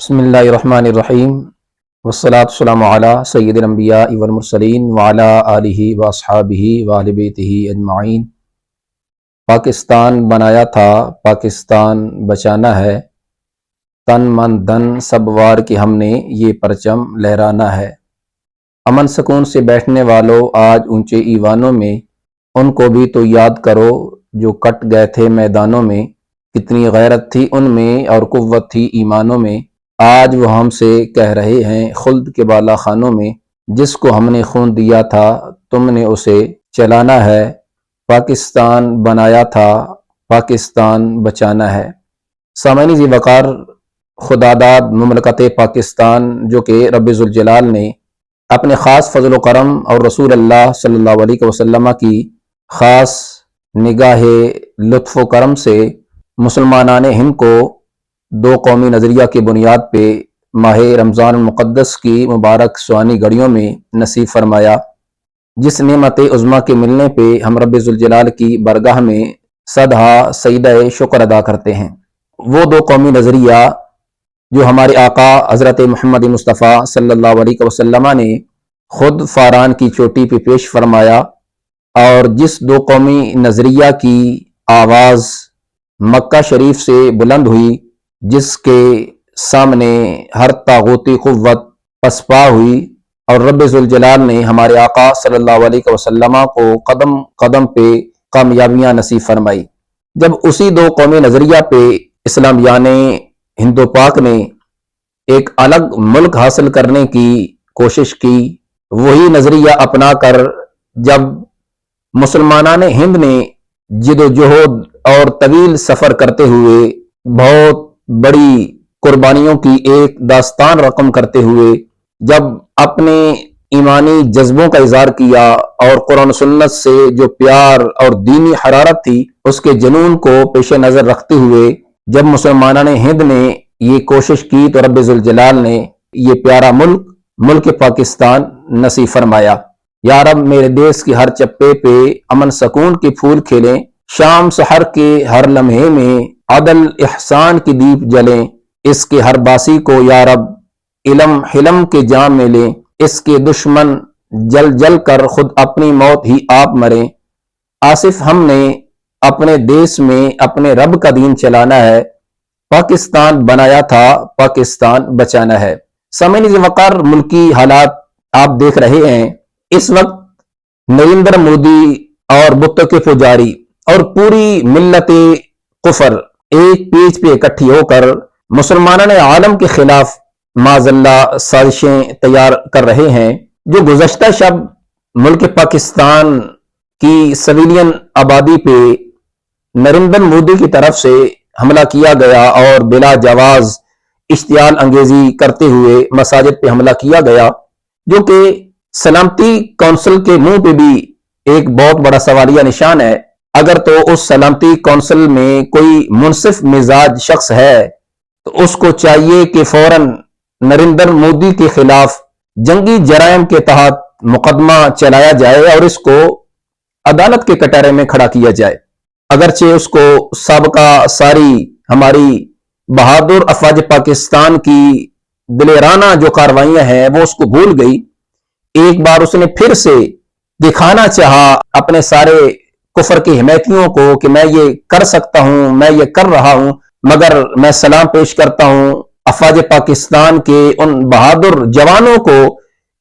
بسم اللہ الرحمن الرحیم والصلاة والسلام علی سید الانبیاء والمرسلین وعلی آلہ واصحابہ وآل بیتہ اجمعین۔ پاکستان بنایا تھا، پاکستان بچانا ہے، تن من دھن سب وار کے ہم نے یہ پرچم لہرانا ہے۔ امن سکون سے بیٹھنے والوں آج اونچے ایوانوں میں، ان کو بھی تو یاد کرو جو کٹ گئے تھے میدانوں میں۔ کتنی غیرت تھی ان میں اور قوت تھی ایمانوں میں، آج وہ ہم سے کہہ رہے ہیں خلد کے بالا خانوں میں۔ جس کو ہم نے خون دیا تھا تم نے اسے چلانا ہے، پاکستان بنایا تھا، پاکستان بچانا ہے۔ سامعین ذی وقار، خداداد مملکت پاکستان جو کہ رب ذوالجلال نے اپنے خاص فضل و کرم اور رسول اللہ صلی اللہ علیہ وسلم کی خاص نگاہ لطف و کرم سے مسلمانان ہند کو دو قومی نظریہ کی بنیاد پہ ماہ رمضان المقدس کی مبارک سوانی گھڑیوں میں نصیب فرمایا، جس نعمت عظمیٰ کے ملنے پہ ہم رب ذوالجلال کی برگاہ میں صدہا سجدہ شکر ادا کرتے ہیں۔ وہ دو قومی نظریہ جو ہمارے آقا حضرت محمد مصطفیٰ صلی اللہ علیہ وسلم نے خود فاران کی چوٹی پہ پیش فرمایا، اور جس دو قومی نظریہ کی آواز مکہ شریف سے بلند ہوئی، جس کے سامنے ہر طاغوتی قوت پسپا ہوئی، اور رب ذوالجلال نے ہمارے آقا صلی اللہ علیہ وسلم کو قدم قدم پہ کامیابیاں نصیب فرمائی۔ جب اسی دو قومی نظریہ پہ اسلامیان ہند و پاک نے ایک الگ ملک حاصل کرنے کی کوشش کی، وہی نظریہ اپنا کر جب مسلمانان ہند نے جد و جہد اور طویل سفر کرتے ہوئے بہت بڑی قربانیوں کی ایک داستان رقم کرتے ہوئے جب اپنے ایمانی جذبوں کا اظہار کیا اور قرآن و سنت سے جو پیار اور دینی حرارت تھی اس کے جنون کو پیش نظر رکھتے ہوئے جب مسلمانان ہند نے یہ کوشش کی تو رب ذوالجلال نے یہ پیارا ملک پاکستان نصیب فرمایا۔ یا رب میرے دیس کی ہر چپے پہ امن سکون کے پھول کھلیں، شام سحر کے ہر لمحے میں عدل احسان کی دیپ جلیں، اس کے ہر باسی کو یا رب علم حلم کے جام میں لیں، اس کے دشمن جل جل کر خود اپنی موت ہی آپ مریں۔ آصف ہم نے اپنے دیس میں اپنے رب کا دین چلانا ہے، پاکستان بنایا تھا، پاکستان بچانا ہے۔ سامعین ذی وقار، ملکی حالات آپ دیکھ رہے ہیں، اس وقت نریندر مودی اور بتوں کے پجاری اور پوری ملت کفر ایک پیج پہ اکٹھی ہو کر مسلمانان عالم کے خلاف معاذ اللہ سازشیں تیار کر رہے ہیں۔ جو گزشتہ شب ملک پاکستان کی سویلین آبادی پہ نریندر مودی کی طرف سے حملہ کیا گیا اور بلا جواز اشتعال انگیزی کرتے ہوئے مساجد پہ حملہ کیا گیا، جو کہ سلامتی کونسل کے منہ پہ بھی ایک بہت بڑا سوالیہ نشان ہے۔ اگر تو اس سلامتی کونسل میں کوئی منصف مزاج شخص ہے تو اس کو چاہیے کہ فوراً نریندر مودی کے خلاف جنگی جرائم کے تحت مقدمہ چلایا جائے اور اس کو عدالت کے کٹہرے میں کھڑا کیا جائے۔ اگرچہ اس کو سابقہ ساری ہماری بہادر افواج پاکستان کی دلیرانہ جو کاروائیاں ہیں وہ اس کو بھول گئی، ایک بار اس نے پھر سے دکھانا چاہا اپنے سارے کفر کی حمایتیوں کو کہ میں یہ کر سکتا ہوں، میں یہ کر رہا ہوں، مگر میں سلام پیش کرتا ہوں افواج پاکستان کے ان بہادر جوانوں کو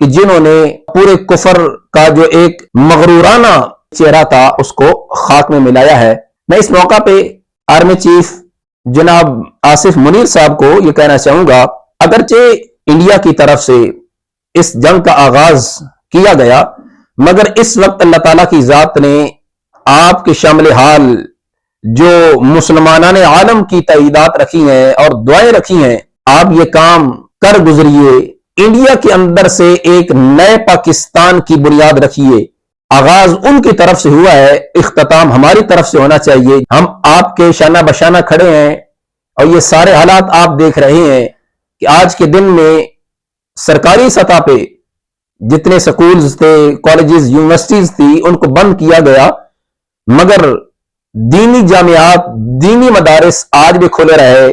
کہ جنہوں نے پورے کفر کا جو ایک مغرورانہ چہرہ تھا اس کو خاک میں ملایا ہے۔ میں اس موقع پہ آرمی چیف جناب آصف منیر صاحب کو یہ کہنا چاہوں گا، اگرچہ انڈیا کی طرف سے اس جنگ کا آغاز کیا گیا، مگر اس وقت اللہ تعالیٰ کی ذات نے آپ کے شامل حال جو مسلمانان عالم کی تائیدات رکھی ہیں اور دعائیں رکھی ہیں، آپ یہ کام کر گزریے، انڈیا کے اندر سے ایک نئے پاکستان کی بنیاد رکھیے۔ آغاز ان کی طرف سے ہوا ہے، اختتام ہماری طرف سے ہونا چاہیے۔ ہم آپ کے شانہ بشانہ کھڑے ہیں اور یہ سارے حالات آپ دیکھ رہے ہیں کہ آج کے دن میں سرکاری سطح پہ جتنے سکولز تھے، کالجز، یونیورسٹیز تھی، ان کو بند کیا گیا، مگر دینی جامعات، دینی مدارس آج بھی کھلے رہے۔